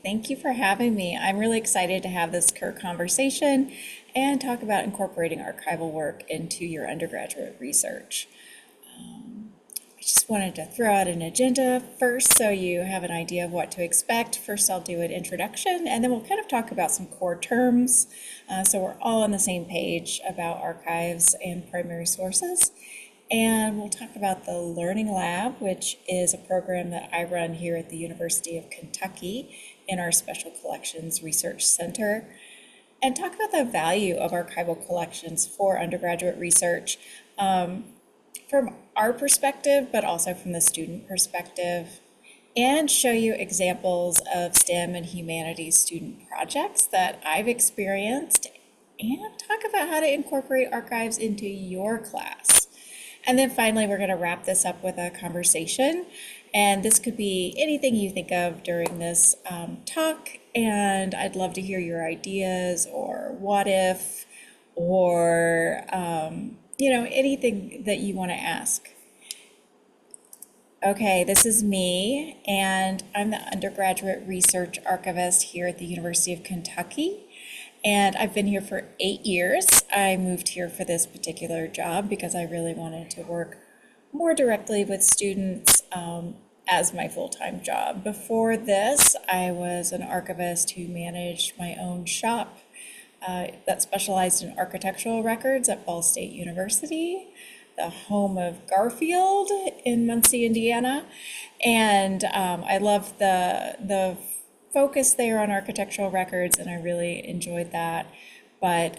Thank you for having me. I'm really excited to have this CUR conversation and talk about incorporating archival work into your undergraduate research. I just wanted to throw out an agenda first so you have an idea of what to expect. First, I'll do an introduction, and then we'll kind of talk about some core terms so we're all on the same page about archives and primary sources. And we'll talk about the Learning Lab, which is a program that I run here at the University of Kentucky in our Special Collections Research Center, and talk about the value of archival collections for undergraduate research from our perspective, but also from the student perspective, and show you examples of STEM and humanities student projects that I've experienced, and talk about how to incorporate archives into your class. And then finally, we're going to wrap this up with a conversation. And this could be anything you think of during this talk. And I'd love to hear your ideas or what if, or anything that you want to ask. Okay, this is me, and I'm the undergraduate research archivist here at the University of Kentucky. And I've been here for 8 years. I moved here for this particular job because I really wanted to work more directly with students as my full-time job. Before this, I was an archivist who managed my own shop that specialized in architectural records at Ball State University, the home of Garfield in Muncie, Indiana. And I love the focus there on architectural records, and I really enjoyed that. But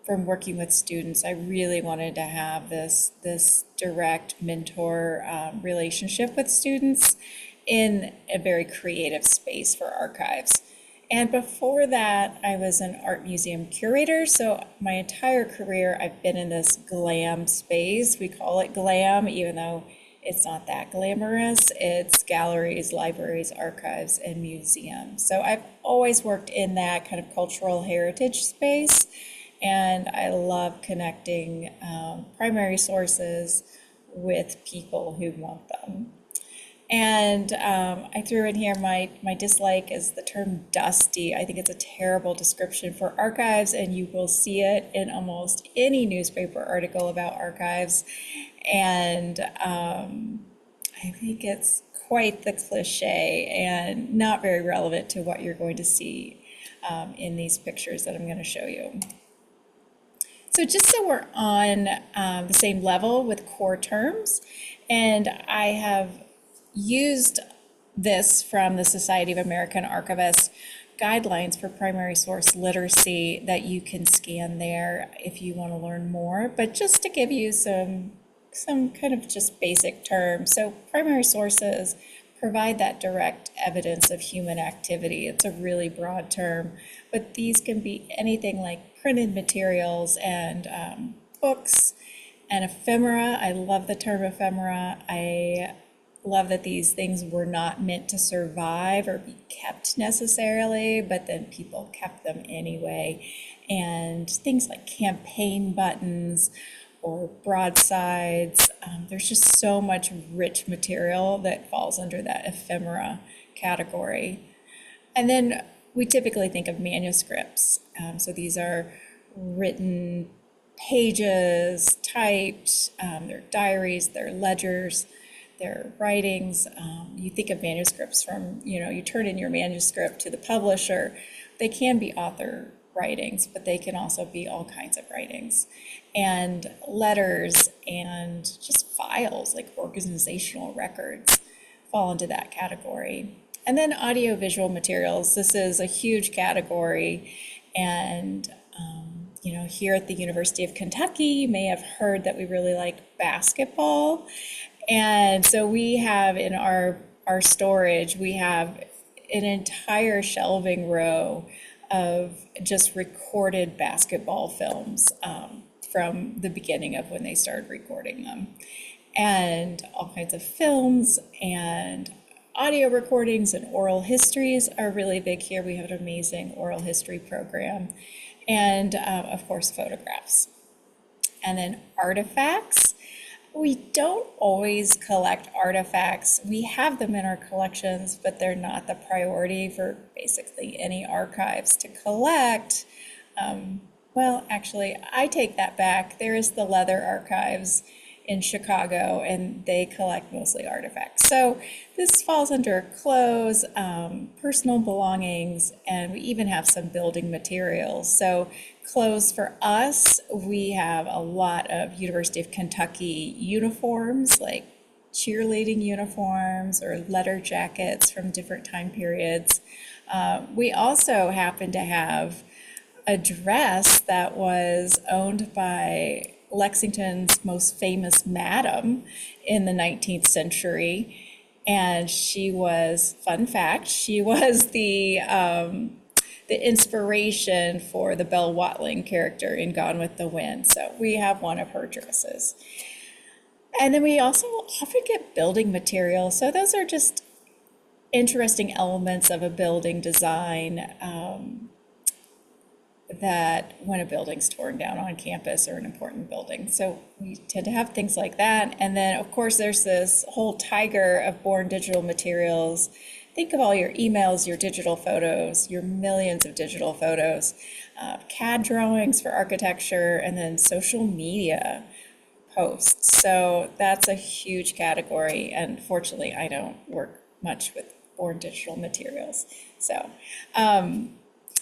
from working with students, I really wanted to have this direct mentor relationship with students in a very creative space for archives. And before that, I was an art museum curator. So my entire career, I've been in this glam space. We call it glam, even though it's not that glamorous. It's galleries, libraries, archives, and museums. So I've always worked in that kind of cultural heritage space, and I love connecting primary sources with people who want them. And I threw in here my dislike is the term dusty. I think it's a terrible description for archives, and you will see it in almost any newspaper article about archives. And I think it's quite the cliche and not very relevant to what you're going to see in these pictures that I'm going to show you. So just so we're on the same level with core terms, and I have used this from the Society of American Archivists guidelines for primary source literacy that you can scan there if you want to learn more. But just to give you some kind of just basic terms. So primary sources provide that direct evidence of human activity. It's a really broad term, but these can be anything like printed materials and books and ephemera. I love the term ephemera. I love that these things were not meant to survive or be kept necessarily, but then people kept them anyway. And things like campaign buttons or broadsides, there's just so much rich material that falls under that ephemera category. And then we typically think of manuscripts. So these are written pages, typed, they're diaries, they're ledgers, they're writings. You think of manuscripts from, you turn in your manuscript to the publisher. They can be author writings, but they can also be all kinds of writings. And letters and just files, like organizational records, fall into that category. And then audiovisual materials. This is a huge category. And here at the University of Kentucky, you may have heard that we really like basketball. And so we have in our storage, we have an entire shelving row of just recorded basketball films from the beginning of when they started recording them. And all kinds of films and audio recordings and oral histories are really big here. We have an amazing oral history program. And of course, photographs. And then artifacts. We don't always collect artifacts. We have them in our collections, but they're not the priority for basically any archives to collect. Well, actually, I take that back. There is the Leather Archives in Chicago, and they collect mostly artifacts. So this falls under clothes, personal belongings, and we even have some building materials. So clothes for us, we have a lot of University of Kentucky uniforms, like cheerleading uniforms or letter jackets from different time periods. We also happen to have a dress that was owned by Lexington's most famous madam in the 19th century. And she was, fun fact, she was the inspiration for the Belle Watling character in Gone with the Wind. So we have one of her dresses. And then we also often get building materials. So those are just interesting elements of a building design that when a building's torn down on campus or an important building. So we tend to have things like that. And then, of course, there's this whole tiger of born digital materials. Think of all your emails, your digital photos, your millions of digital photos, CAD drawings for architecture, and then social media posts. So that's a huge category. And fortunately, I don't work much with born digital materials. So,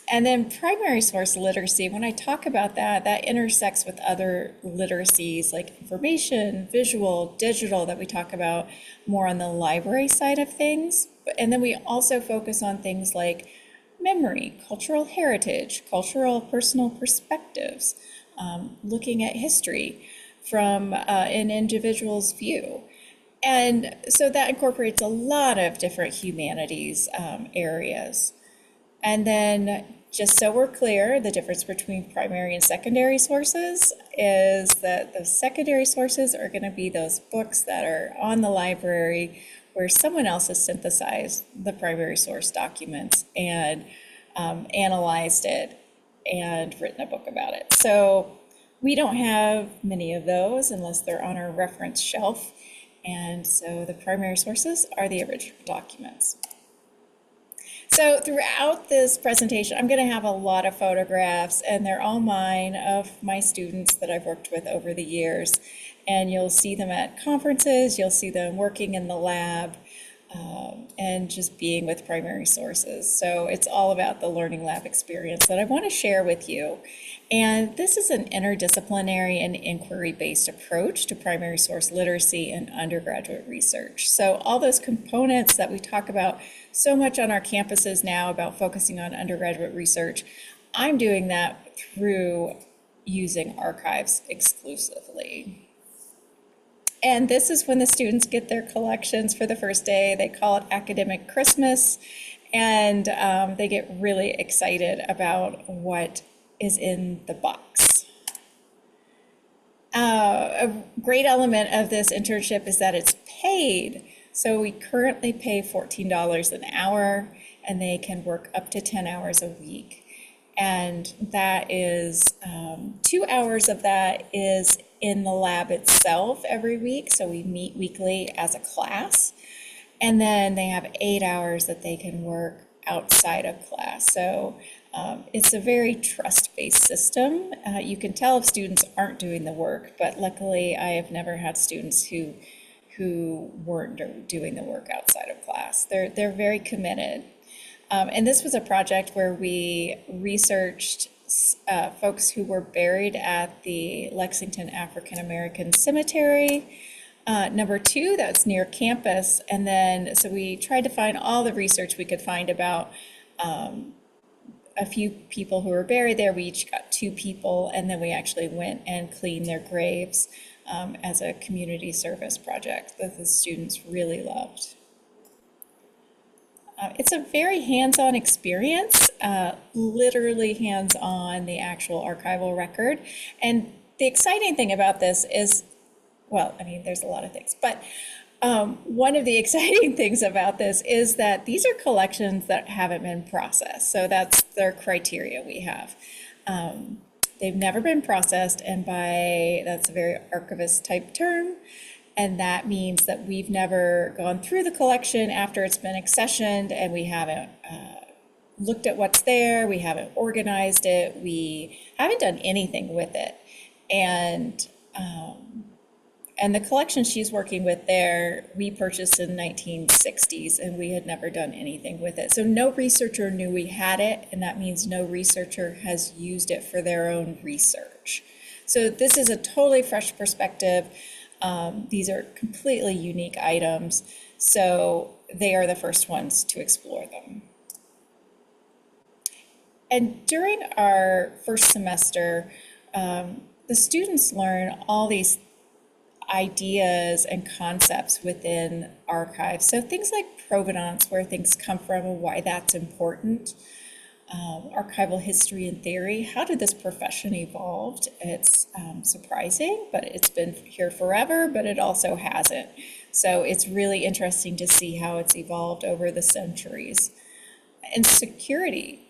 and then primary source literacy, when I talk about that, that intersects with other literacies like information, visual, digital, that we talk about more on the library side of things. And then we also focus on things like memory, cultural heritage, cultural personal perspectives, looking at history from an individual's view. And so that incorporates a lot of different humanities areas. And then, just so we're clear, the difference between primary and secondary sources is that the secondary sources are going to be those books that are on the library where someone else has synthesized the primary source documents and analyzed it and written a book about it. So we don't have many of those unless they're on our reference shelf. And so the primary sources are the original documents. So throughout this presentation, I'm going to have a lot of photographs, and they're all mine, of my students that I've worked with over the years. And you'll see them at conferences, you'll see them working in the lab, and just being with primary sources. So it's all about the learning lab experience that I want to share with you. And this is an interdisciplinary and inquiry-based approach to primary source literacy and undergraduate research. So all those components that we talk about so much on our campuses now about focusing on undergraduate research, I'm doing that through using archives exclusively. And this is when the students get their collections for the first day. They call it Academic Christmas, and they get really excited about what is in the box. A great element of this internship is that it's paid. So we currently pay $14 an hour, and they can work up to 10 hours a week. And that is 2 hours of that is in the lab itself every week. So we meet weekly as a class. And then they have 8 hours that they can work outside of class. So it's a very trust-based system. You can tell if students aren't doing the work, but luckily I have never had students who weren't doing the work outside of class. They're very committed. And this was a project where we researched folks who were buried at the Lexington African American Cemetery, number 2, that's near campus. And then, so we tried to find all the research we could find about a few people who were buried there. We each got 2 people, and then we actually went and cleaned their graves as a community service project that the students really loved. It's a very hands-on experience, literally hands-on, the actual archival record. And the exciting thing about this is, well, I mean, there's a lot of things, but one of the exciting things about this is that these are collections that haven't been processed. So that's their criteria we have. they've never been processed, and that's a very archivist type term, and that means that we've never gone through the collection after it's been accessioned, and we haven't looked at what's there, we haven't organized it, we haven't done anything with it. And the collection she's working with there, we purchased in 1960s, and we had never done anything with it. So no researcher knew we had it, and that means no researcher has used it for their own research. So this is a totally fresh perspective. These are completely unique items, so they are the first ones to explore them. And during our first semester, the students learn all these ideas and concepts within archives. So things like provenance, where things come from and why that's important. Archival history and theory. How did this profession evolve? It's surprising, but it's been here forever, but it also hasn't. So it's really interesting to see how it's evolved over the centuries. And security.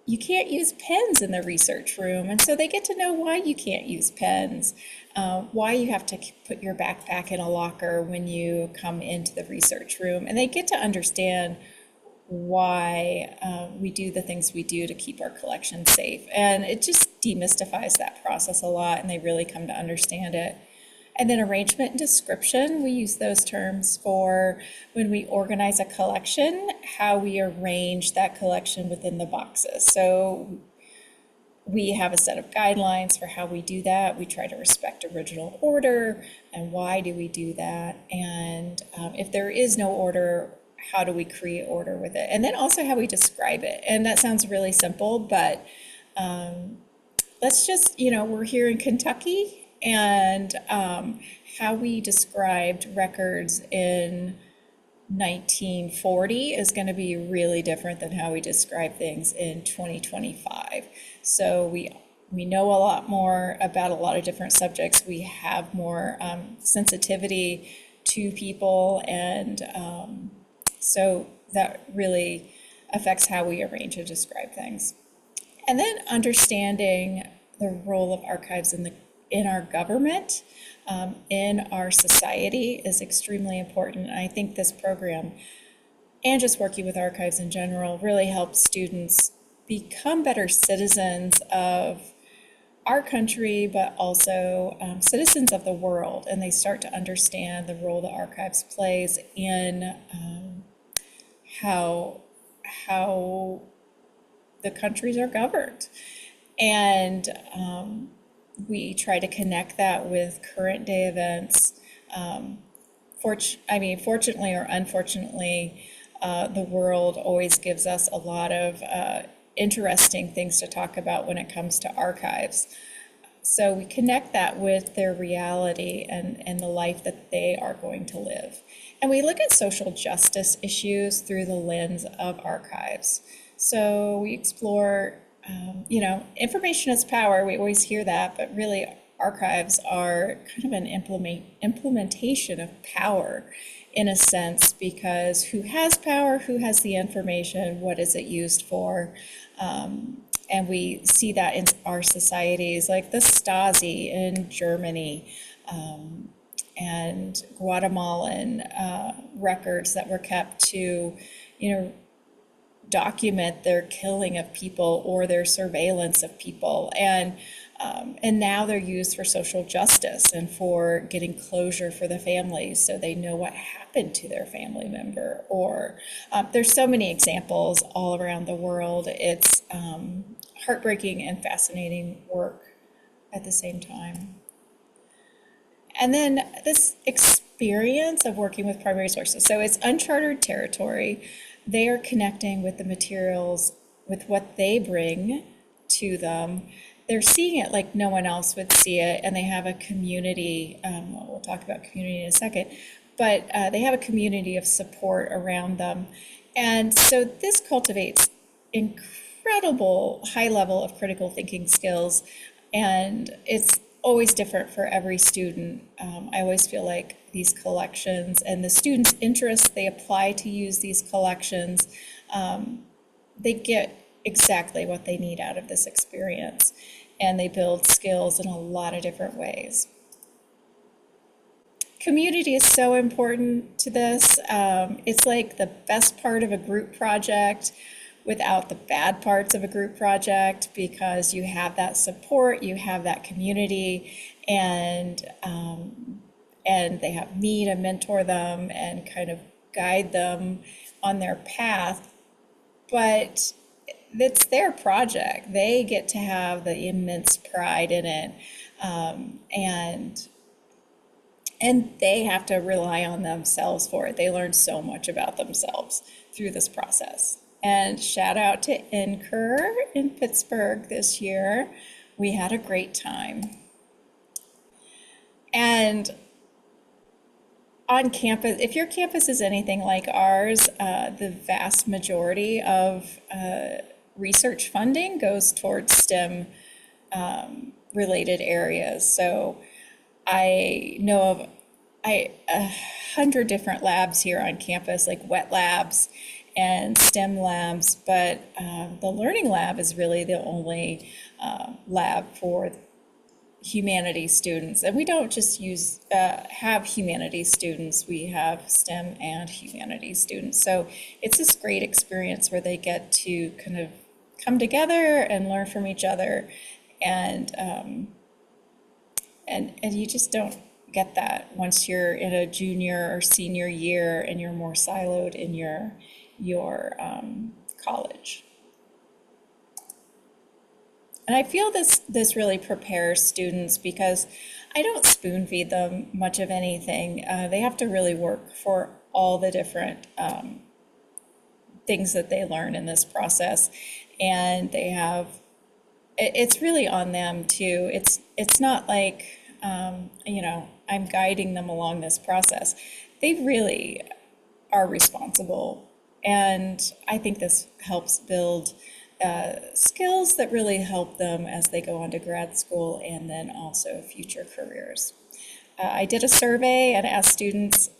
You can't use pens in the research room, and so they get to know why you can't use pens, why you have to put your backpack in a locker when you come into the research room, and they get to understand why we do the things we do to keep our collection safe. And it just demystifies that process a lot, and they really come to understand it. And then arrangement and description, we use those terms for when we organize a collection, how we arrange that collection within the boxes. So we have a set of guidelines for how we do that. We try to respect original order, and why do we do that? And if there is no order, how do we create order with it? And then also how we describe it. And that sounds really simple, but let's just, we're here in Kentucky, and how we described records in 1940 is going to be really different than how we describe things in 2025. So we know a lot more about a lot of different subjects. We have more sensitivity to people, and so that really affects how we arrange and describe things. And then understanding the role of archives in our government, in our society is extremely important. And I think this program, and just working with archives in general, really helps students become better citizens of our country, but also citizens of the world. And they start to understand the role that archives plays in how the countries are governed. And we try to connect that with current day events. Fortunately or unfortunately, the world always gives us a lot of interesting things to talk about when it comes to archives. So we connect that with their reality and the life that they are going to live. And we look at social justice issues through the lens of archives. So we explore information is power. We always hear that, but really archives are kind of an implementation of power in a sense, because who has power, who has the information, what is it used for? And we see that in our societies, like the Stasi in Germany, and Guatemalan records that were kept to, document their killing of people or their surveillance of people. And now they're used for social justice and for getting closure for the families, so they know what happened to their family member. Or there's so many examples all around the world. It's heartbreaking and fascinating work at the same time. And then this experience of working with primary sources. So it's uncharted territory. They are connecting with the materials, with what they bring to them. They're seeing it like no one else would see it, and they have a community. We'll talk about community in a second, but they have a community of support around them. And so this cultivates incredible high level of critical thinking skills, and it's always different for every student. I always feel like these collections and the students' interests they apply to use these collections, they get exactly what they need out of this experience. And they build skills in a lot of different ways. Community is so important to this. It's like the best part of a group project without the bad parts of a group project, because you have that support, you have that community, and they have me to mentor them and kind of guide them on their path. But it's their project. They get to have the immense pride in it, and they have to rely on themselves for it. They learn so much about themselves through this process. And shout out to CUR in Pittsburgh this year. We had a great time. And on campus, if your campus is anything like ours, the vast majority of research funding goes towards STEM related areas. So I know of 100 different labs here on campus, like wet labs and STEM labs, but the Learning Lab is really the only lab for humanities students. And we don't just have humanities students, we have STEM and humanities students. So it's this great experience where they get to kind of come together and learn from each other, and you just don't get that once you're in a junior or senior year and you're more siloed in your college. And I feel this really prepares students, because I don't spoon feed them much of anything. They have to really work for all the different things that they learn in this process, and it's really on them too. It's not like I'm guiding them along this process. They really are responsible, and I think this helps build skills that really help them as they go on to grad school and then also future careers. I did a survey and asked students,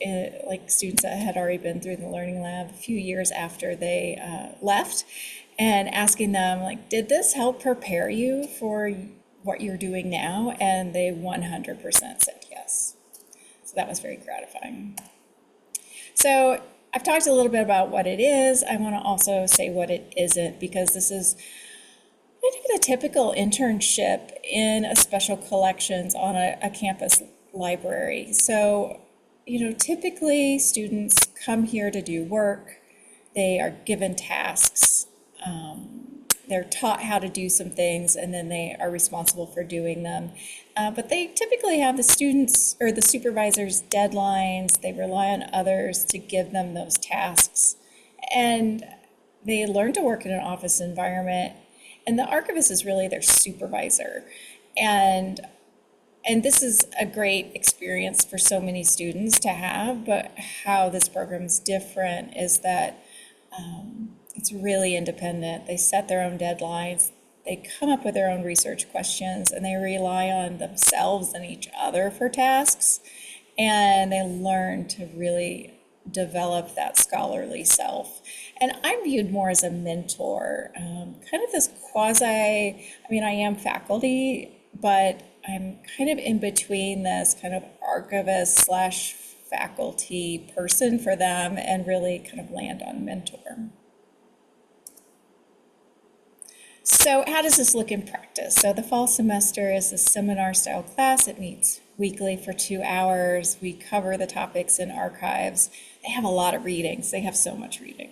students that had already been through the Learning Lab a few years after they left, and asking them, did this help prepare you for what you're doing now? And they 100% said yes. So that was very gratifying. So I've talked a little bit about what it is. I want to also say what it isn't, because this is kind of the typical internship in a special collections on a campus library. So, typically students come here to do work. They are given tasks. They're taught how to do some things, and then they are responsible for doing them. But they typically have the students or the supervisors' deadlines. They rely on others to give them those tasks. And they learn to work in an office environment. And the archivist is really their supervisor. And this is a great experience for so many students to have, but how this program is different is that it's really independent. They set their own deadlines, they come up with their own research questions, and they rely on themselves and each other for tasks, and they learn to really develop that scholarly self. And I'm viewed more as a mentor, kind of this I am faculty, but I'm kind of in between this kind of archivist slash faculty person for them, and really kind of land on mentor. So how does this look in practice? So the fall semester is a seminar style class. It meets weekly for 2 hours. We cover the topics in archives. They have a lot of readings. They have so much reading.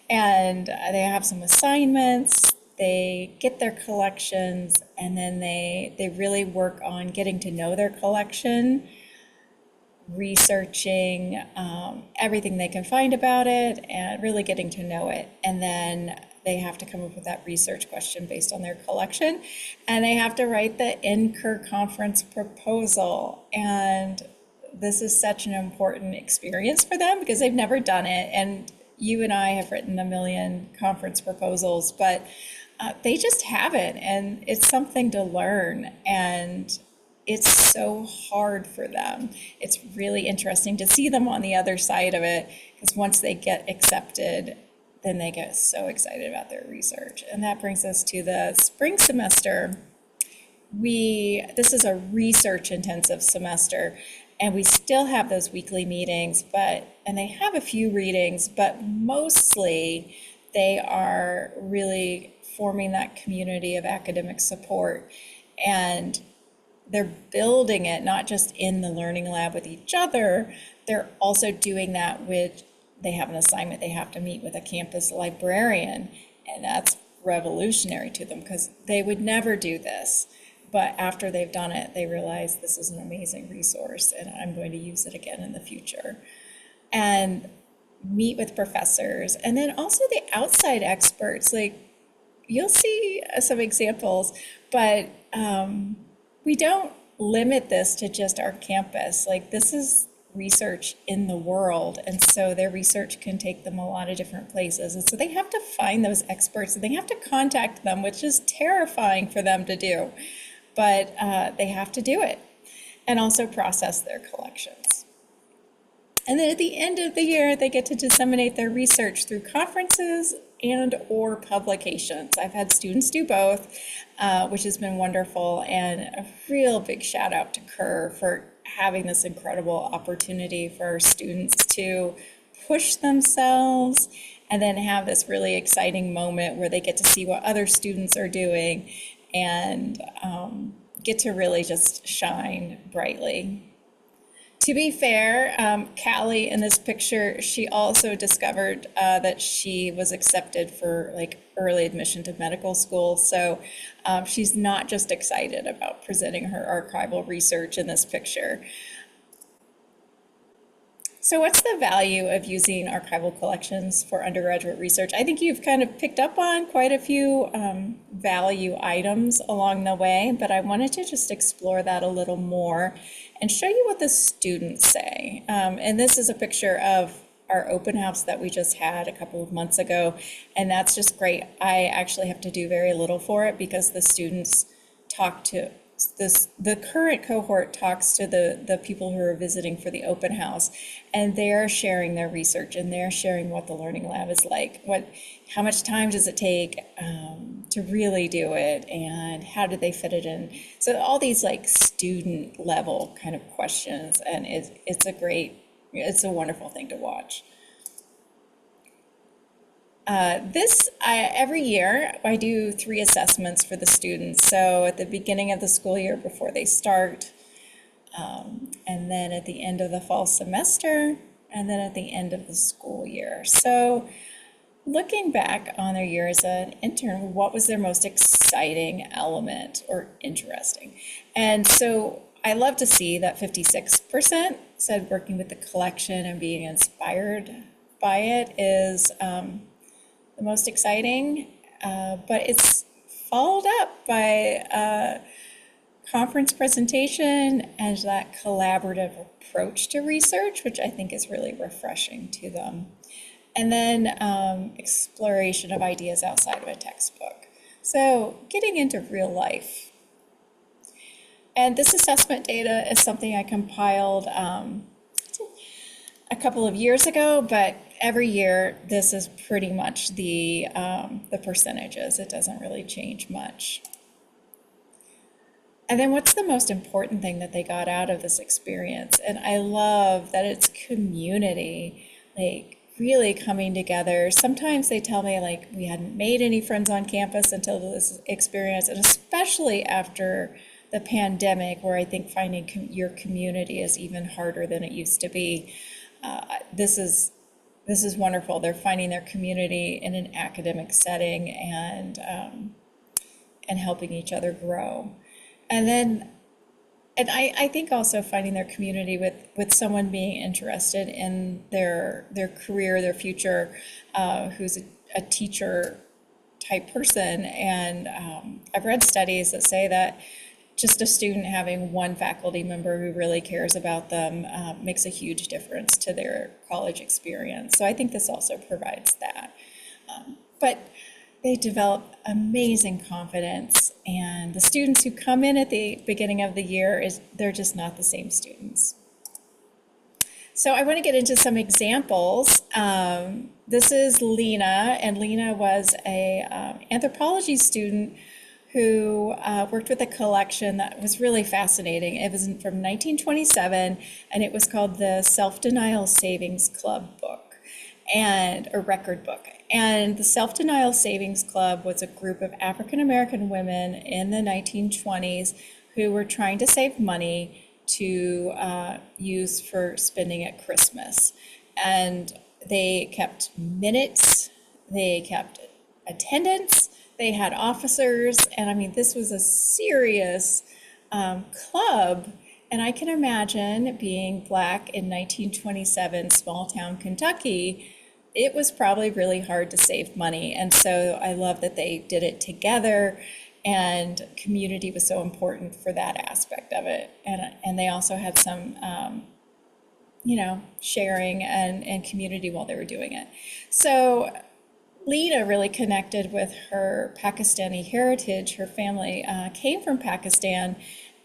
And they have some assignments. They get their collections, and then they really work on getting to know their collection, researching everything they can find about it, and really getting to know it. And then they have to come up with that research question based on their collection, and they have to write the CUR conference proposal. And this is such an important experience for them, because they've never done it. And you and I have written a million conference proposals, but they just haven't, and it's something to learn, and it's so hard for them. It's really interesting to see them on the other side of it, because once they get accepted, then they get so excited about their research. And that brings us to the spring semester. This is a research intensive semester, and we still have those weekly meetings, and they have a few readings, but mostly they are really forming that community of academic support, and they're building it not just in the learning lab with each other, they're also doing that they have an assignment, they have to meet with a campus librarian, and that's revolutionary to them because they would never do this. But after they've done it, they realize this is an amazing resource and I'm going to use it again in the future. And meet with professors, and then also the outside experts. Like, you'll see some examples, but we don't limit this to just our campus. Like, this is research in the world, and so their research can take them a lot of different places. And so they have to find those experts, and they have to contact them, which is terrifying for them to do. But they have to do it, and also process their collections. And then at the end of the year, they get to disseminate their research through conferences and or publications. I've had students do both, which has been wonderful, and a real big shout out to CUR for having this incredible opportunity for our students to push themselves and then have this really exciting moment where they get to see what other students are doing and get to really just shine brightly. To be fair, Callie in this picture, she also discovered that she was accepted for early admission to medical school. So she's not just excited about presenting her archival research in this picture. So what's the value of using archival collections for undergraduate research? I think you've kind of picked up on quite a few value items along the way, but I wanted to just explore that a little more and show you what the students say. And this is a picture of our open house that we just had a couple of months ago, and that's just great. I actually have to do very little for it because the students talk to the current cohort talks to the people who are visiting for the open house, and they're sharing their research and they're sharing what the learning lab is like, how much time does it take to really do it, and how do they fit it in. So all these student level kind of questions, and it's a wonderful thing to watch. Every year I do 3 assessments for the students. So at the beginning of the school year before they start, and then at the end of the fall semester, and then at the end of the school year. So looking back on their year as an intern, what was their most exciting element or interesting? And so I love to see that 56% said working with the collection and being inspired by it is the most exciting, but it's followed up by a conference presentation and that collaborative approach to research, which I think is really refreshing to them. And then exploration of ideas outside of a textbook. So getting into real life. And this assessment data is something I compiled a couple of years ago, but every year this is pretty much the percentages. It doesn't really change much. And then what's the most important thing that they got out of this experience? And I love that it's community, really coming together. Sometimes they tell me we hadn't made any friends on campus until this experience, and especially after the pandemic, where I think finding your community is even harder than it used to be. This is wonderful. They're finding their community in an academic setting and helping each other grow. And I think also finding their community with someone being interested in their career, their future, who's a teacher type person. And I've read studies that say that just a student having one faculty member who really cares about them makes a huge difference to their college experience. So I think this also provides that. But they develop amazing confidence, and the students who come in at the beginning of the year, they're just not the same students. So I want to get into some examples. This is Lena, and Lena was a anthropology student who worked with a collection that was really fascinating. It was from 1927, and it was called the Self-Denial Savings Club book, and a record book. And the Self-Denial Savings Club was a group of African American women in the 1920s who were trying to save money to use for spending at Christmas. And they kept minutes, they kept attendance, they had officers, and I mean, this was a serious club. And I can imagine being Black in 1927, small town Kentucky, it was probably really hard to save money. And so I love that they did it together, and community was so important for that aspect of it. And they also had some, sharing and community while they were doing it. So Lena really connected with her Pakistani heritage. Her family came from Pakistan,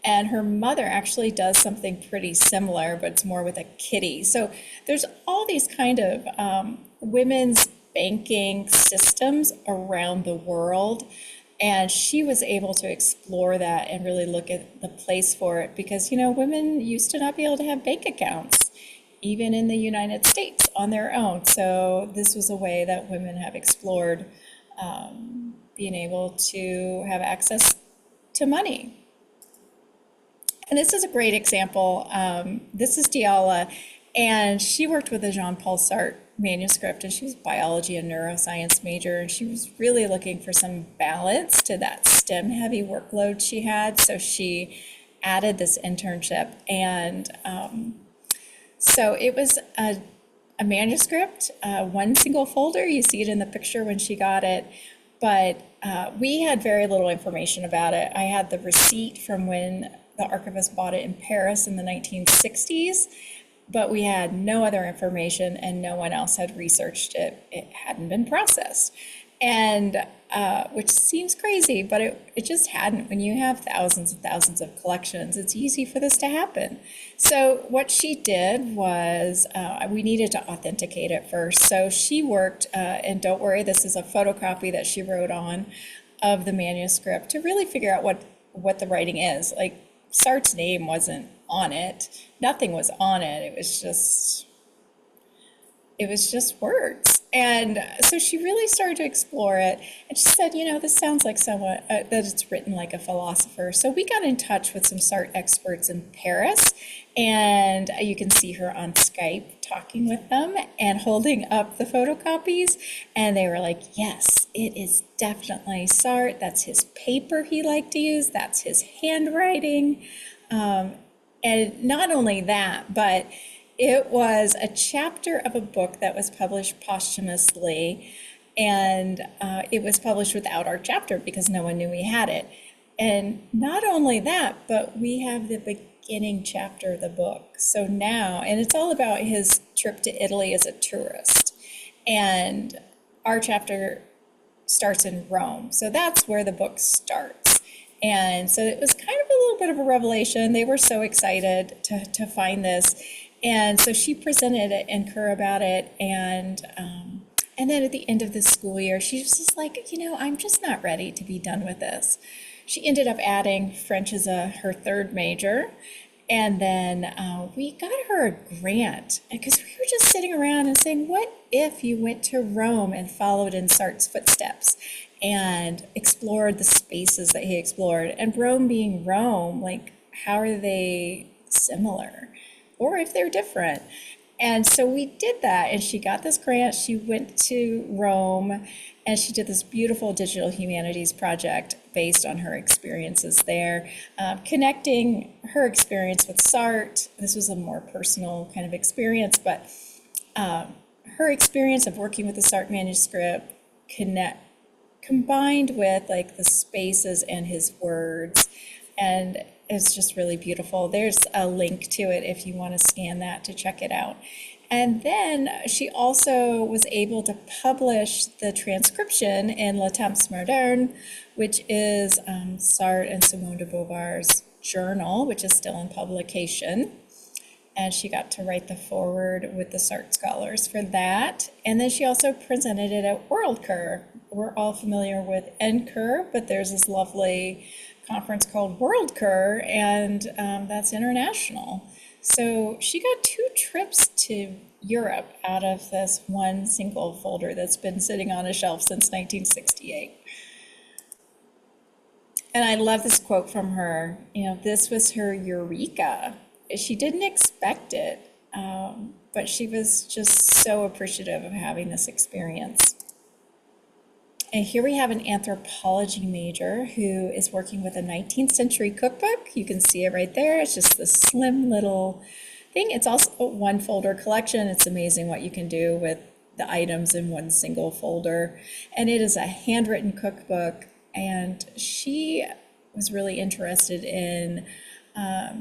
and her mother actually does something pretty similar, but it's more with a kitty. So there's all these kind of women's banking systems around the world. And she was able to explore that and really look at the place for it because, women used to not be able to have bank accounts, even in the United States on their own. So this was a way that women have explored being able to have access to money. And this is a great example. This is Diala, and she worked with the Jean-Paul Sartre manuscript, and she was a biology and neuroscience major, and she was really looking for some balance to that STEM heavy workload she had. So she added this internship, and so it was a manuscript, one single folder. You see it in the picture when she got it, but we had very little information about it. I had the receipt from when the archivist bought it in Paris in the 1960s, but we had no other information, and no one else had researched it. It hadn't been processed, and which seems crazy, but it just hadn't. When you have thousands and thousands of collections, it's easy for this to happen. So what she did was we needed to authenticate it first. So she worked, and don't worry, this is a photocopy that she wrote on of the manuscript to really figure out what the writing is. Like, Sartre's name wasn't on it. Nothing was on it. It was just words. And so she really started to explore it. And she said, this sounds like someone that it's written like a philosopher. So we got in touch with some Sartre experts in Paris. And you can see her on Skype talking with them and holding up the photocopies. And they were like, yes, it is definitely Sartre. That's his paper he liked to use. That's his handwriting. And not only that, but it was a chapter of a book that was published posthumously, and it was published without our chapter because no one knew we had it. And not only that, but we have the beginning chapter of the book. So now, and it's all about his trip to Italy as a tourist. And our chapter starts in Rome. So that's where the book starts. And so it was kind of a little bit of a revelation. They were so excited to find this. And so she presented at CUR about it. And then at the end of the school year, she was just like, I'm just not ready to be done with this. She ended up adding French as her third major. And then we got her a grant because we were just sitting around and saying, what if you went to Rome and followed in Sartre's footsteps and explored the spaces that he explored? And Rome being Rome, like, how are they similar? Or if they're different. And so we did that, and she got this grant. She went to Rome, and she did this beautiful digital humanities project based on her experiences there, connecting her experience with Sartre. This was a more personal kind of experience, but her experience of working with the Sartre manuscript combined with like the spaces and his words, and it's just really beautiful. There's a link to it if you want to scan that to check it out. And then she also was able to publish the transcription in Le Temps Moderne, which is Sartre and Simone de Beauvoir's journal, which is still in publication. and she got to write the foreword with the SART scholars for that. And then she also presented it at World CUR. We're all familiar with NCUR, but there's this lovely conference called World CUR, and that's international. So she got 2 trips to Europe out of this one single folder that's been sitting on a shelf since 1968. And I love this quote from her. This was her eureka. She didn't expect it, but she was just so appreciative of having this experience. And here we have an anthropology major who is working with a 19th century cookbook. You can see it right there. It's just this slim little thing. It's also a 1-folder collection. It's amazing what you can do with the items in one single folder. And it is a handwritten cookbook. And she was really interested in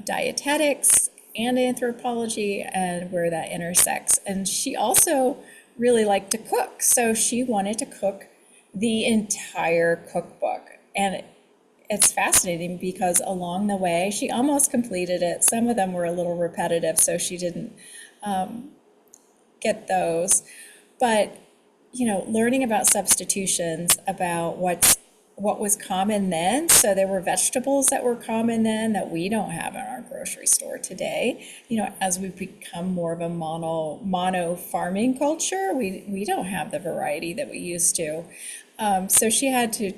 dietetics and anthropology and where that intersects. And she also really liked to cook. So she wanted to cook the entire cookbook. And it's fascinating because along the way, she almost completed it. Some of them were a little repetitive, so she didn't get those. But, learning about substitutions, about what was common then. So there were vegetables that were common then that we don't have in our grocery store today. As we've become more of a mono farming culture, we don't have the variety that we used to. So she had to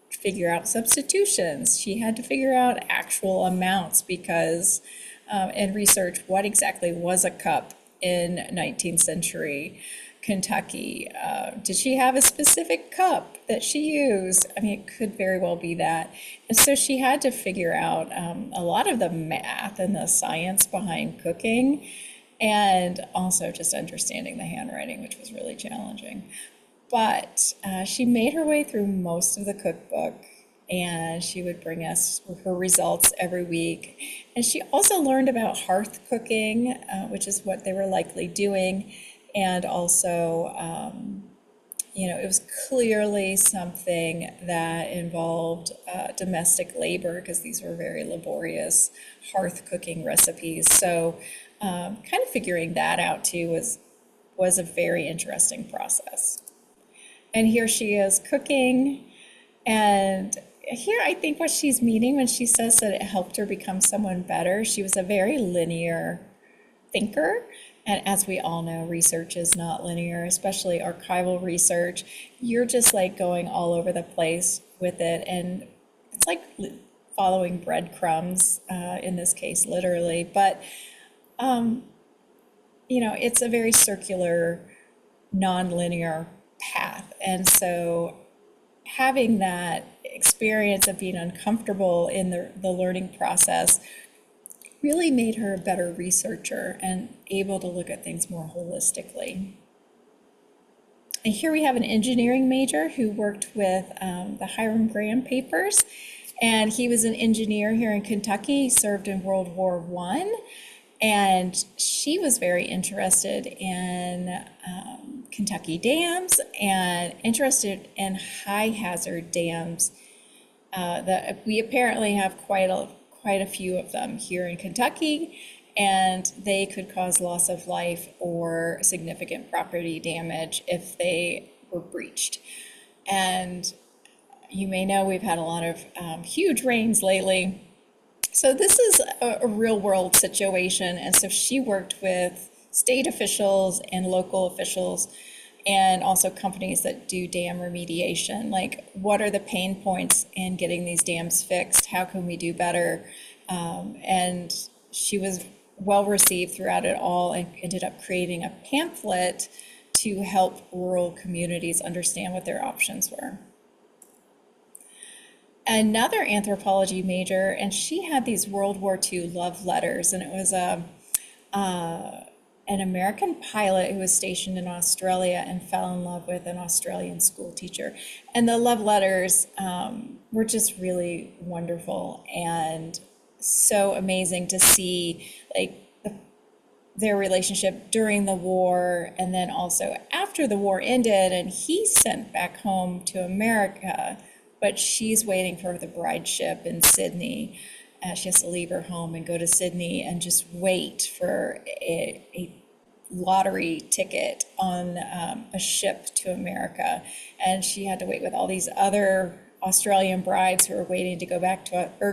figure out substitutions. She had to figure out actual amounts because and research what exactly was a cup in 19th century Kentucky. Did she have a specific cup that she used? I mean, it could very well be that. And so she had to figure out a lot of the math and the science behind cooking, and also just understanding the handwriting, which was really challenging. But she made her way through most of the cookbook, and she would bring us her results every week. And she also learned about hearth cooking, which is what they were likely doing. And also, it was clearly something that involved domestic labor, because these were very laborious hearth cooking recipes. So kind of figuring that out too was a very interesting process. And here she is cooking. And here I think what she's meaning when she says that it helped her become someone better, she was a very linear thinker. And as we all know, research is not linear, especially archival research. You're just like going all over the place with it. And it's like following breadcrumbs, in this case, literally. But, it's a very circular, non-linear path. And so having that experience of being uncomfortable in the learning process really made her a better researcher and able to look at things more holistically. And here we have an engineering major who worked with the Hiram Graham papers. And he was an engineer here in Kentucky. He served in World War I. And she was very interested in Kentucky dams and interested in high hazard dams. That we apparently have quite a few of them here in Kentucky, and they could cause loss of life or significant property damage if they were breached. And you may know we've had a lot of huge rains lately. So this is a real world situation. And so she worked with state officials and local officials and also companies that do dam remediation. Like, what are the pain points in getting these dams fixed? How can we do better? And she was well received throughout it all and ended up creating a pamphlet to help rural communities understand what their options were. Another anthropology major, and she had these World War II love letters, and it was an American pilot who was stationed in Australia and fell in love with an Australian school teacher. And the love letters were just really wonderful and so amazing to see, like, their relationship during the war and then also after the war ended, and he's sent back home to America, but she's waiting for the bride ship in Sydney. She has to leave her home and go to Sydney and just wait for a lottery ticket on a ship to America. And she had to wait with all these other Australian brides who were waiting to go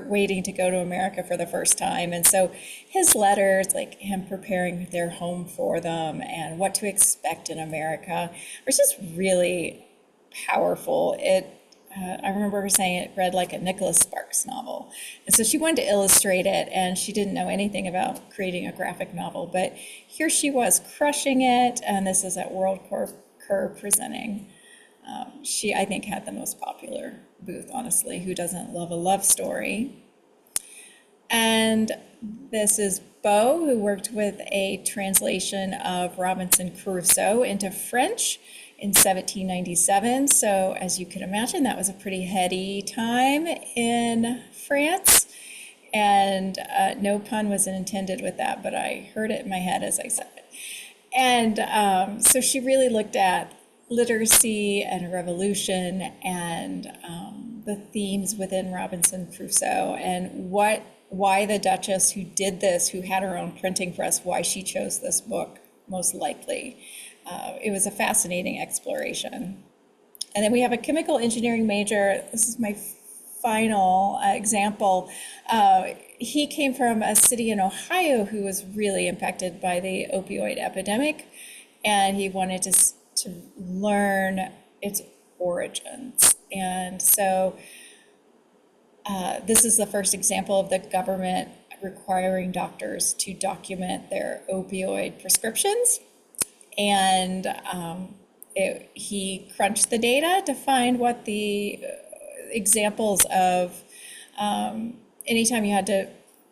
waiting to go to America for the first time. And so his letters, like him preparing their home for them and what to expect in America, was just really powerful. I remember her saying it read like a Nicholas Sparks novel. And so she wanted to illustrate it, and she didn't know anything about creating a graphic novel. But here she was crushing it, and this is at World CUR presenting. She, I think, had the most popular booth, honestly. Who doesn't love a love story? And this is Beau, who worked with a translation of Robinson Crusoe into French in 1797. So as you can imagine, that was a pretty heady time in France. And no pun was intended with that, but I heard it in my head as I said it. And so she really looked at literacy and revolution and the themes within Robinson Crusoe and why the Duchess who did this, who had her own printing press, why she chose this book most likely. It was a fascinating exploration. And then we have a chemical engineering major. This is my final example. He came from a city in Ohio who was really impacted by the opioid epidemic, and he wanted to learn its origins. And so this is the first example of the government requiring doctors to document their opioid prescriptions. And he crunched the data to find what the examples of anytime you had to,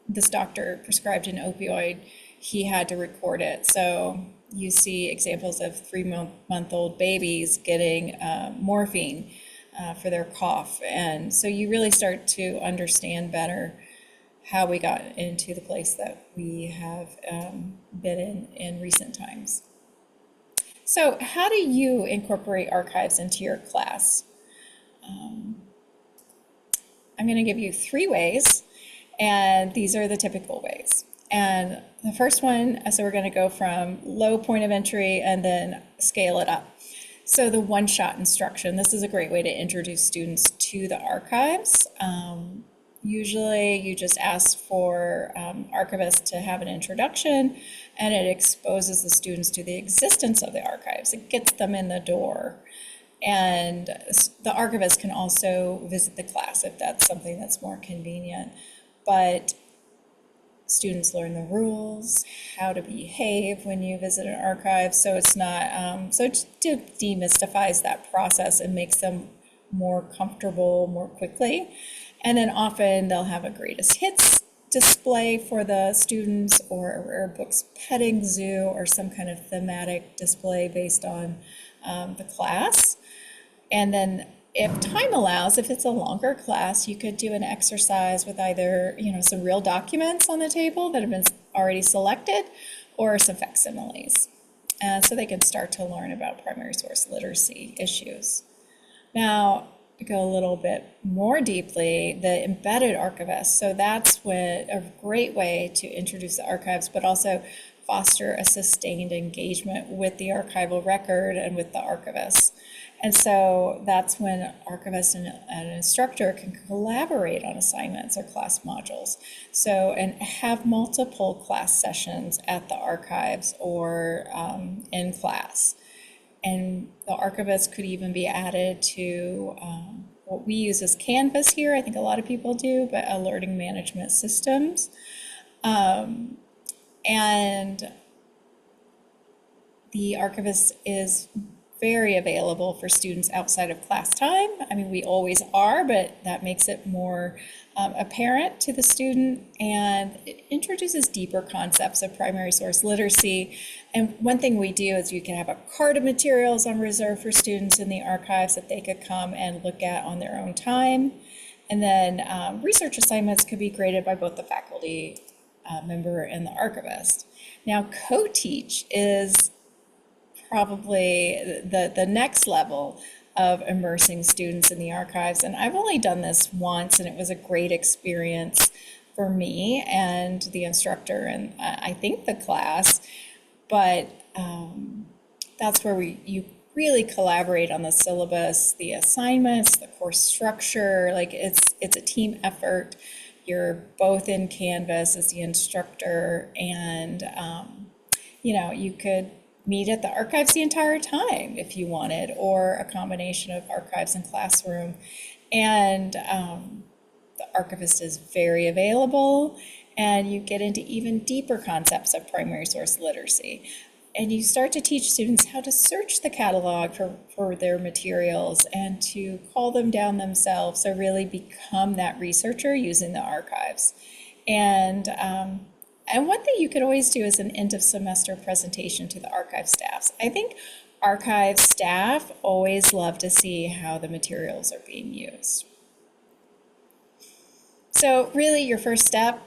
this doctor prescribed an opioid, he had to record it. So you see examples of 3-month-old babies getting morphine for their cough. And so you really start to understand better how we got into the place that we have been in recent times. So how do you incorporate archives into your class? I'm going to give you 3 ways, and these are the typical ways. And the first one, so we're going to go from low point of entry and then scale it up. So the one-shot instruction, this is a great way to introduce students to the archives. Usually you just ask for archivists to have an introduction, and it exposes the students to the existence of the archives. It gets them in the door. And the archivist can also visit the class if that's something that's more convenient. But students learn the rules, how to behave when you visit an archive. So it's not, so it demystifies that process and makes them more comfortable more quickly. And then often they'll have a greatest hits display for the students, or a rare books petting zoo, or some kind of thematic display based on the class. And then if time allows, if it's a longer class, you could do an exercise with either, some real documents on the table that have been already selected, or some facsimiles. So they can start to learn about primary source literacy issues. Now, to go a little bit more deeply, the embedded archivist. So that's a great way to introduce the archives, but also foster a sustained engagement with the archival record and with the archivist. And so that's when archivists and an instructor can collaborate on assignments or class modules. So, and have multiple class sessions at the archives or in class. And the archivist could even be added to what we use as Canvas here. I think a lot of people do, but alerting management systems. And the archivist is very available for students outside of class time. I mean, we always are, but that makes it more apparent to the student, and it introduces deeper concepts of primary source literacy. And one thing we do is you can have a cart of materials on reserve for students in the archives that they could come and look at on their own time. And then research assignments could be graded by both the faculty member and the archivist. Now, co-teach is probably the next level of immersing students in the archives. And I've only done this once, and it was a great experience. for me and the instructor and I think the class. But that's where you really collaborate on the syllabus, the assignments, the course structure. Like it's a team effort. You're both in Canvas as the instructor, and you could meet at the archives the entire time if you wanted, or a combination of archives and classroom. And the archivist is very available, and you get into even deeper concepts of primary source literacy. And you start to teach students how to search the catalog for their materials and to call them down themselves, so really become that researcher using the archives. And one thing you could always do is an end of semester presentation to the archive staffs. I think archive staff always love to see how the materials are being used. So really your first step,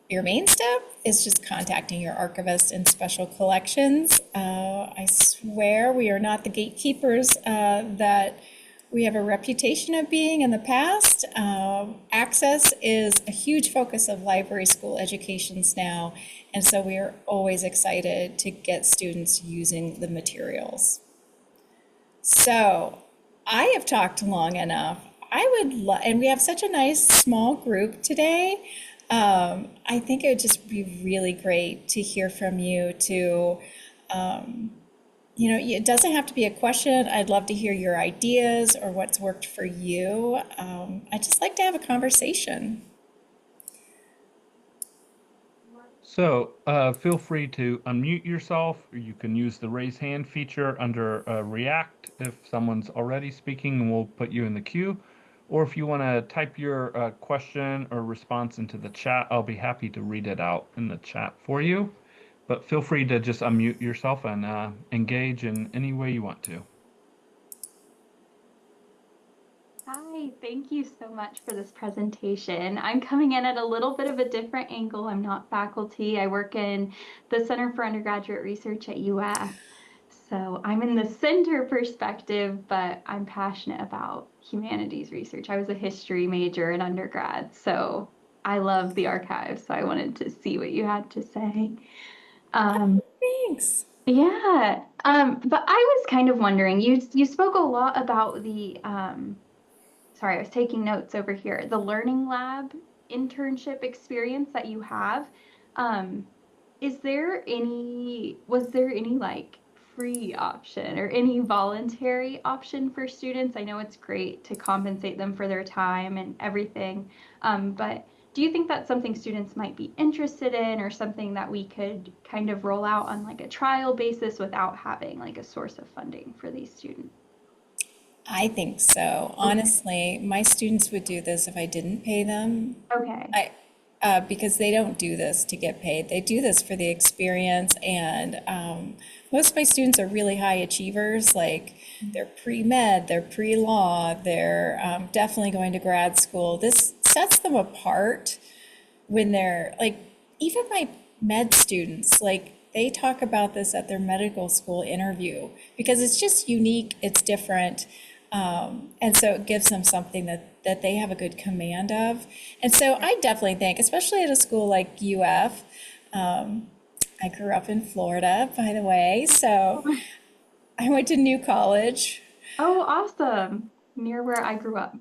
your main step, is just contacting your archivist in special collections. I swear we are not the gatekeepers that we have a reputation of being in the past. Access is a huge focus of library school educations now, and so we are always excited to get students using the materials. So I have talked long enough. And we have such a nice small group today. I think it would just be really great to hear from you it doesn't have to be a question. I'd love to hear your ideas or what's worked for you. I'd just like to have a conversation. So feel free to unmute yourself. You can use the raise hand feature under React if someone's already speaking, and we'll put you in the queue. Or if you want to type your question or response into the chat, I'll be happy to read it out in the chat for you. But feel free to just unmute yourself and engage in any way you want to. Hi, thank you so much for this presentation. I'm coming in at a little bit of a different angle. I'm not faculty. I work in the Center for Undergraduate Research at UF. So I'm in the center perspective, but I'm passionate about humanities research. I was a history major in undergrad, so I love the archives. So I wanted to see what you had to say. Thanks. Yeah, but I was kind of wondering, you spoke a lot about the sorry, I was taking notes over here. The Learning Lab internship experience that you have, um, was there any like free option or any voluntary option for students? I know it's great to compensate them for their time and everything, but do you think that's something students might be interested in, or something that we could kind of roll out on like a trial basis without having like a source of funding for these students? I think so. Okay. Honestly, my students would do this if I didn't pay them. Okay. Because they don't do this to get paid. They do this for the experience. And most of my students are really high achievers. Like they're pre-med, they're pre-law, they're definitely going to grad school. This sets them apart when they're like, even my med students, like they talk about this at their medical school interview because it's just unique, it's different. And so it gives them something that they have a good command of. And so I definitely think, especially at a school like UF, I grew up in Florida, by the way, so I went to New College. Oh, awesome. Near where I grew up.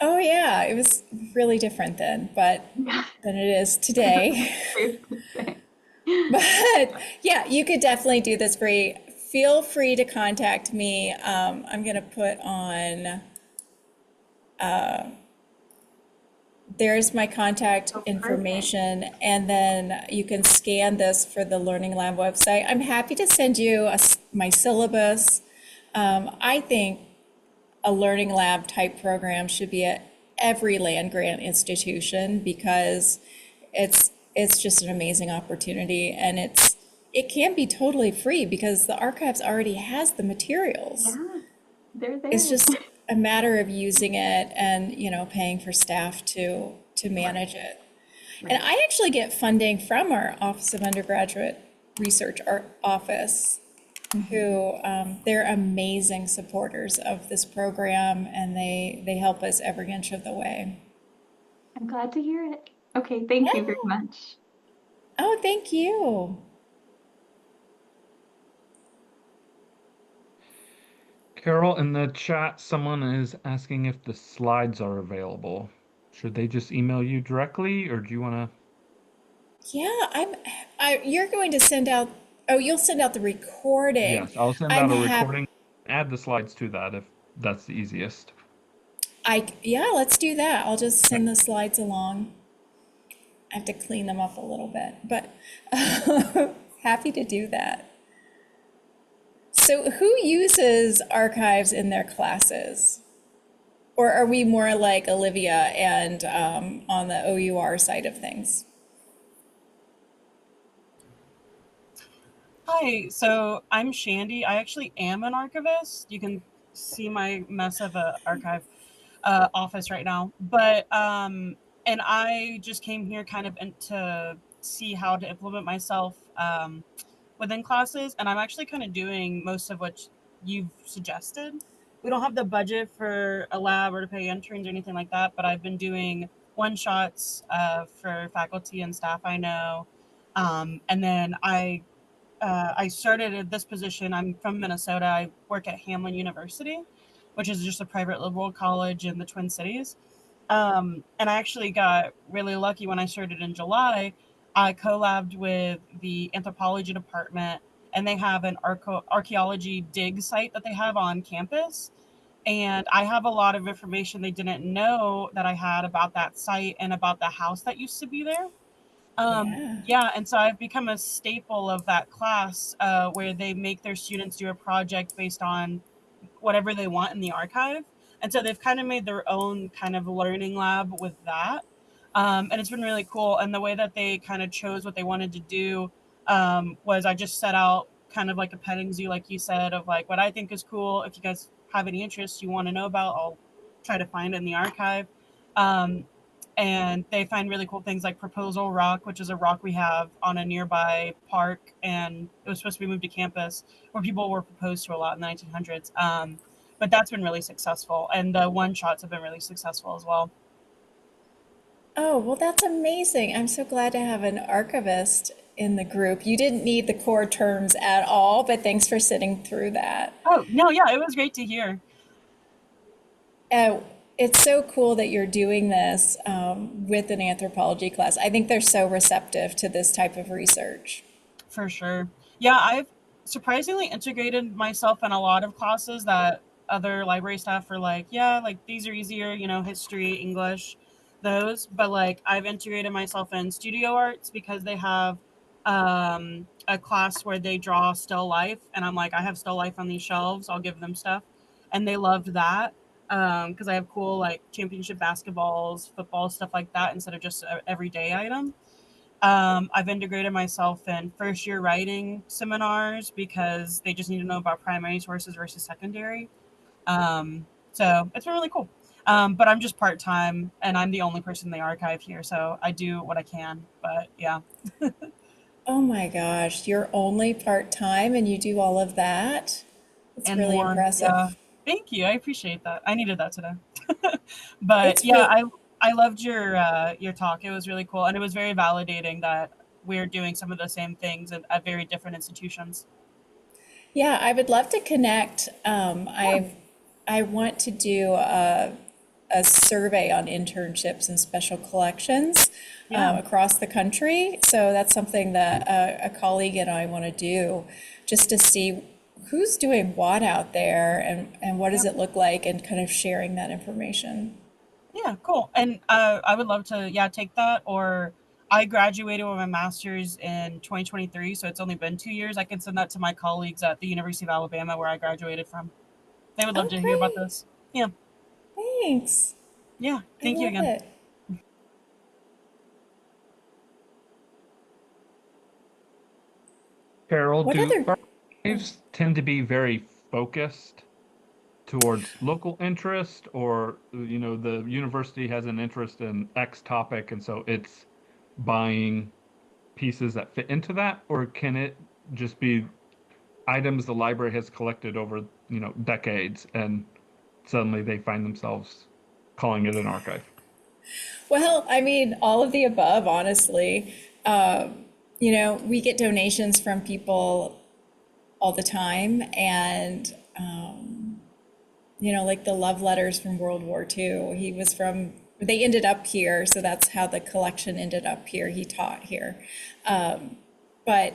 Oh yeah, it was really different then, but Yeah, than it is today. safe to say. But yeah, you could definitely do this free. Feel free to contact me. I'm gonna put on, there's my contact Oh, perfect. information, and then you can scan this for the Learning Lab website. I'm happy to send you my syllabus. I think a Learning Lab type program should be at every land grant institution because it's just an amazing opportunity, and it can be totally free because the archives already has the materials. Yeah, they're It's there. just a matter of using it and, paying for staff to Right, manage it. And right. I actually get funding from our Office of Undergraduate Research, our office, Mhm. who they're amazing supporters of this program, and they help us every inch of the way. I'm glad to hear it. Okay, thank you very Yeah. much. Oh, thank you. Carol, in the chat, someone is asking if the slides are available. Should they just email you directly, or do you want to? Yeah, you're going to send out, oh, you'll send out the recording. Yes, I'll send I'm out a hap, recording. Add the slides to that if that's the easiest. yeah, let's do that. I'll just send the slides along. I have to clean them up a little bit, but happy to do that. So who uses archives in their classes? Or are we more like Olivia and on the OUR side of things? Hi, so I'm Shandy. I actually am an archivist. You can see my mess of a archive office right now. And I just came here kind of to see how to implement myself within classes. And I'm actually kind of doing most of what you've suggested. We don't have the budget for a lab or to pay interns or anything like that, but I've been doing one shots for faculty and staff I know. And then I started at this position. I'm from Minnesota. I work at Hamline University, which is just a private liberal college in the Twin Cities. And I actually got really lucky when I started in July. I collabed with the anthropology department, and they have an archaeology dig site that they have on campus. And I have a lot of information they didn't know that I had about that site and about the house that used to be there. Yeah. Yeah, and so I've become a staple of that class where they make their students do a project based on whatever they want in the archive. And so they've kind of made their own kind of learning lab with that. And it's been really cool. And the way that they kind of chose what they wanted to do was I just set out kind of like a petting zoo, like you said, of like what I think is cool. If you guys have any interests you want to know about, I'll try to find it in the archive. Um, and they find really cool things like Proposal Rock, which is a rock we have on a nearby park, and it was supposed to be moved to campus where people were proposed to a lot in the 1900s. But that's been really successful, and the one shots have been really successful as well. Oh, well, that's amazing. I'm so glad to have an archivist in the group. You didn't need the core terms at all, but thanks for sitting through that. Oh no, yeah, it was great to hear. Uh, it's so cool that you're doing this with an anthropology class. I think they're so receptive to this type of research. For sure. Yeah, I've surprisingly integrated myself in a lot of classes that other library staff are like, yeah, like these are easier, history, English, those. But like I've integrated myself in studio arts because they have a class where they draw still life. And I'm like, I have still life on these shelves. I'll give them stuff. And they loved that because I have cool like championship basketballs, football, stuff like that instead of just an everyday item. I've integrated myself in first year writing seminars because they just need to know about primary sources versus secondary. So it's been really cool. But I'm just part time and I'm the only person in the archive here. So I do what I can. But yeah, Oh my gosh, you're only part-time and you do all of that? It's and really more. Yeah. impressive. Thank you. I appreciate that. I needed that today. But It's yeah, real. I loved your talk. It was really cool. And it was very validating that we're doing some of the same things at very different institutions. Yeah, I would love to connect. Yeah. I want to do a survey on internships and special collections Yeah. across the country. So that's something that a colleague and I want to do, just to see who's doing what out there and what Yeah. does it look like, and kind of sharing that information. Yeah, cool. And I would love to, yeah, take that. Or I graduated with my master's in 2023, so it's only been 2 years. I can send that to my colleagues at the University of Alabama, where I graduated from. They would love Oh, to hear about great. this. Yeah, Thanks. yeah. I Thank you love again. it. Carol, What do other, archives tend to be very focused towards local interest, or the university has an interest in X topic, and so it's buying pieces that fit into that, or can it just be items the library has collected over decades, and suddenly they find themselves calling it an archive? Well, I mean, all of the above, honestly. We get donations from people all the time, and like the love letters from World War II. They ended up here, so that's how the collection ended up here. He taught here. But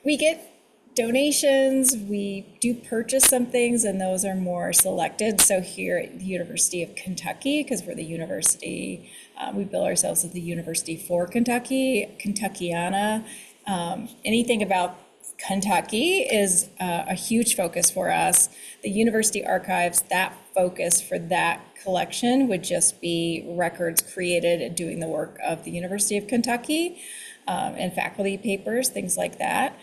we get donations, we do purchase some things, and those are more selected. So here at the University of Kentucky, because we're the university, we bill ourselves as the University for Kentucky, Kentuckiana. Anything about Kentucky is a huge focus for us. The university archives, that focus for that collection would just be records created and doing the work of the University of Kentucky, and faculty papers, things like that.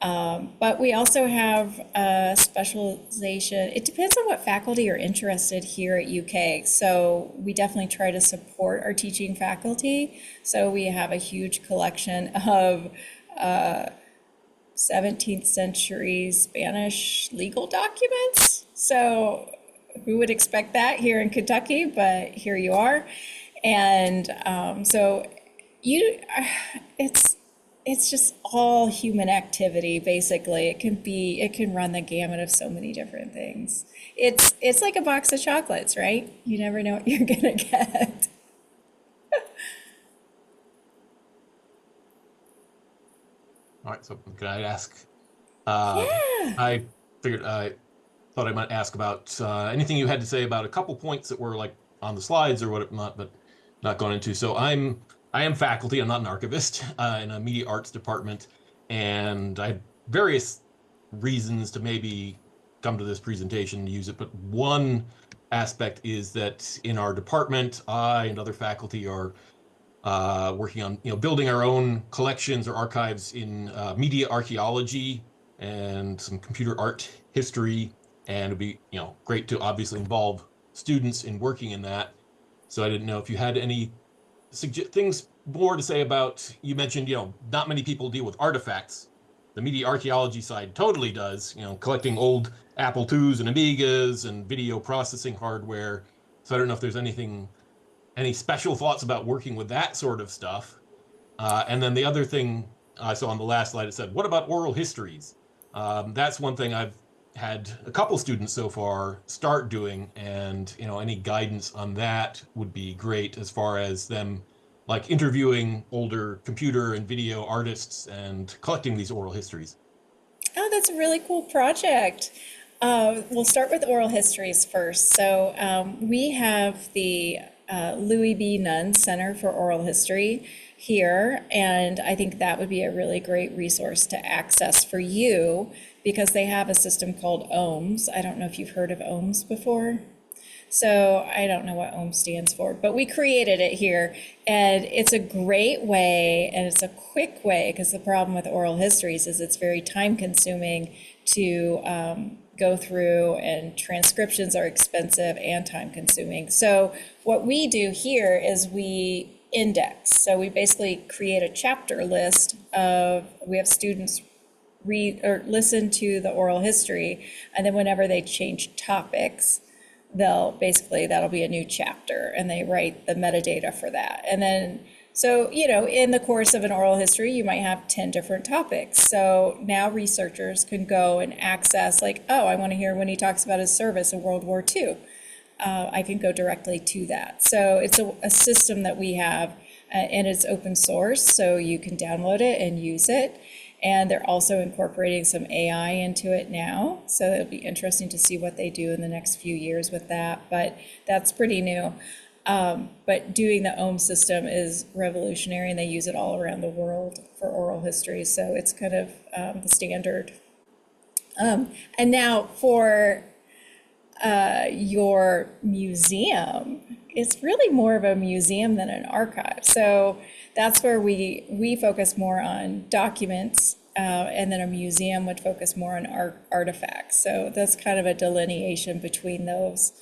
But we also have a specialization. It depends on what faculty are interested here at UK. So we definitely try to support our teaching faculty. So we have a huge collection of 17th century Spanish legal documents. So who would expect that here in Kentucky, but here you are. And it's just all human activity, basically. It can run the gamut of so many different things. It's like a box of chocolates, right? You never know what you're gonna get. All right, so can I ask? Yeah. I figured I thought I might ask about anything you had to say about a couple points that were like on the slides or whatnot, but not gone into. So I am faculty. I'm not an archivist in a media arts department, and I have various reasons to maybe come to this presentation and use it. But one aspect is that in our department, I and other faculty are working on building our own collections or archives in media archaeology and some computer art history, and it'd be great to obviously involve students in working in that. So I didn't know if you had any things more to say about, you mentioned not many people deal with artifacts. The media archaeology side totally does, collecting old Apple IIs and Amigas and video processing hardware. So I don't know if there's any special thoughts about working with that sort of stuff. And then the other thing I saw on the last slide, it said, what about oral histories? That's one thing I've had a couple students so far start doing, and any guidance on that would be great, as far as them like interviewing older computer and video artists and collecting these oral histories. Oh, that's a really cool project. We'll start with oral histories first. So we have the Louis B. Nunn Center for Oral History here, and I think that would be a really great resource to access for you, because they have a system called OHMS. I don't know if you've heard of OHMS before. So I don't know what OHM stands for, but we created it here, and it's a great way, and it's a quick way, because the problem with oral histories is it's very time consuming to go through, and transcriptions are expensive and time consuming. So what we do here is we index. So we basically create a chapter list we have students read or listen to the oral history, and then whenever they change topics, that'll be a new chapter, and they write the metadata for that. And then, so, in the course of an oral history, you might have 10 different topics. So now researchers can go and access, like, oh, I want to hear when he talks about his service in World War II. I can go directly to that. So it's a system that we have, and it's open source, so you can download it and use it. And they're also incorporating some AI into it now. So it'll be interesting to see what they do in the next few years with that. But that's pretty new. But doing the OHM system is revolutionary, and they use it all around the world for oral history. So it's kind of the standard. And now for your museum, it's really more of a museum than an archive. So that's where we focus more on documents, and then a museum would focus more on artifacts. So that's kind of a delineation between those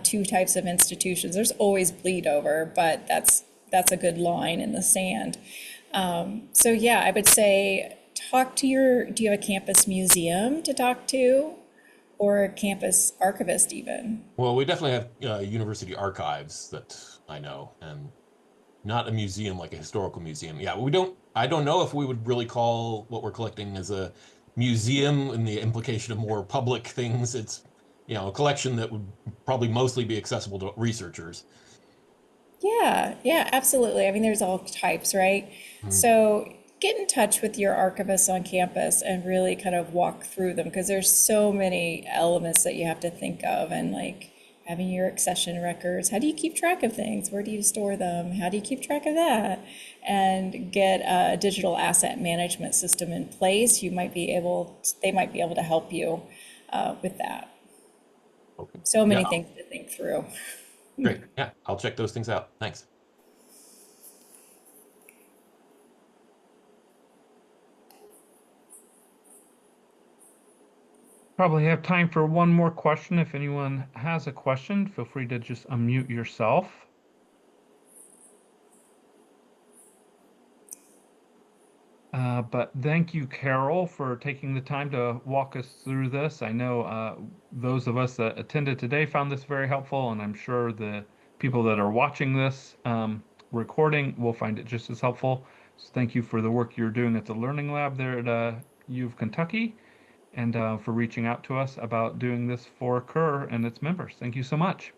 two types of institutions. There's always bleed over, but that's a good line in the sand. So yeah, I would say do you have a campus museum to talk to, or a campus archivist even? Well, we definitely have university archives that I know, and not a museum like a historical museum. Yeah, I don't know if we would really call what we're collecting as a museum in the implication of more public things. It's, a collection that would probably mostly be accessible to researchers. Yeah, yeah, absolutely. I mean, there's all types, right? Mhm. So get in touch with your archivists on campus and really kind of walk through them because there's so many elements that you have to think of and like having your accession records. How do you keep track of things? Where do you store them? How do you keep track of that? And get a digital asset management system in place. They might be able to help you with that. Okay. So Yeah, many things to think through. great. Yeah, I'll check those things out. Thanks. Probably have time for one more question. If anyone has a question, feel free to just unmute yourself. But thank you, Carol, for taking the time to walk us through this. I know those of us that attended today found this very helpful, and I'm sure the people that are watching this recording will find it just as helpful. So thank you for the work you're doing at the Learning Lab there at U of Kentucky, and for reaching out to us about doing this for CUR and its members. Thank you so much.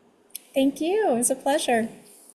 Thank you. It was a pleasure.